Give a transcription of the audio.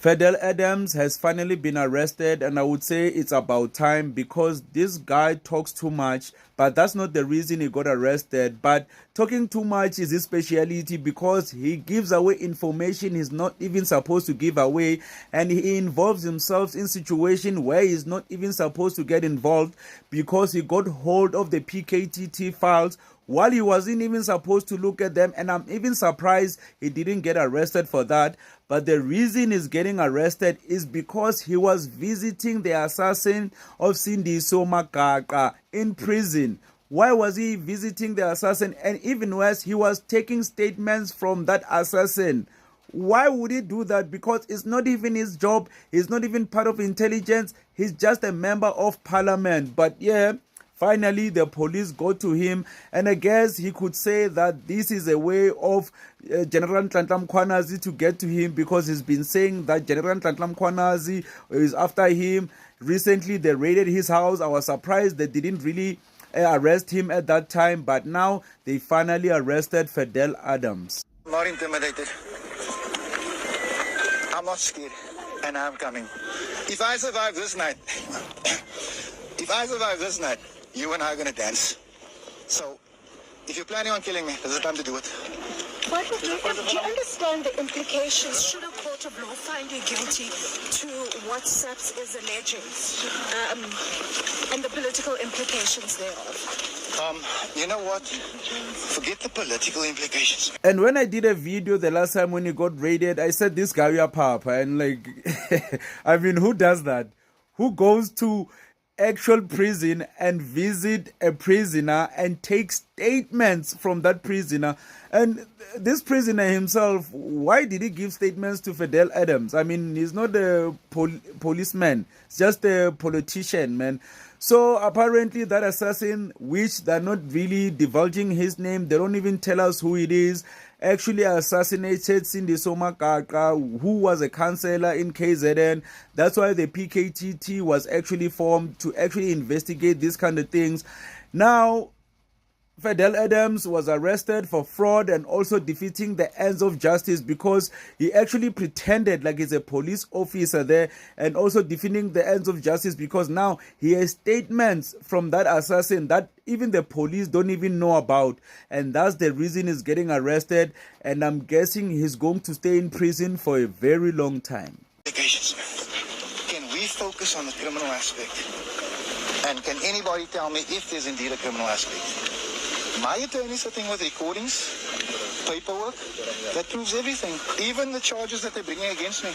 Fidel Adams has finally been arrested, and I would say it's about time because this guy talks too much, but that's not the reason he got arrested. But talking too much is his speciality because he gives away information he's not even supposed to give away, and he involves himself in situations where he's not even supposed to get involved because he got hold of the PKTT files while he wasn't even supposed to look at them, and I'm even surprised he didn't get arrested for that. But the reason he's getting arrested is because he was visiting the assassin of Sindiso Magaqa in prison. Why was he visiting the assassin? And even worse, he was taking statements from that assassin. Why would he do that? Because it's not even his job. He's not even part of intelligence. He's just a member of parliament. But yeah, finally, the police got to him, and I guess he could say that this is a way of General Nhlanhla Mkhwanazi to get to him, because he's been saying that General Nhlanhla Mkhwanazi is after him. Recently, they raided his house. I was surprised they didn't really arrest him at that time, but now they finally arrested Fidel Adams. I'm not intimidated. I'm not scared, and I'm coming. If I survive this night, you and I are going to dance. So, if you're planning on killing me, there's a time to do it. Michael, do you understand the implications should a court of law find you guilty to what SAPS is alleging, and the political implications thereof? You know what? Forget the political implications. And when I did a video the last time when he got raided, I said, this guy, you're papa. And like, I mean, who does that? Who goes to actual prison and visit a prisoner and take statements from that prisoner? And this prisoner himself, why did he give statements to Fidel Adams? I mean, he's not a policeman, he's just a politician, man. So apparently that assassin, which they're not really divulging his name, they don't even tell us who it is, actually assassinated Sindiso Magaqa, who was a councillor in KZN. That's why the PKTT was actually formed, to actually investigate these kind of things. Now, Fidel Adams was arrested for fraud and also defeating the ends of justice, because he actually pretended like he's a police officer there, and also defeating the ends of justice because now he has statements from that assassin that even the police don't even know about, and that's the reason he's getting arrested. And I'm guessing he's going to stay in prison for a very long time. Can we focus on the criminal aspect? And can anybody tell me if there's indeed a criminal aspect? My attorney's sitting with recordings, paperwork, that proves everything, even the charges that they're bringing against me.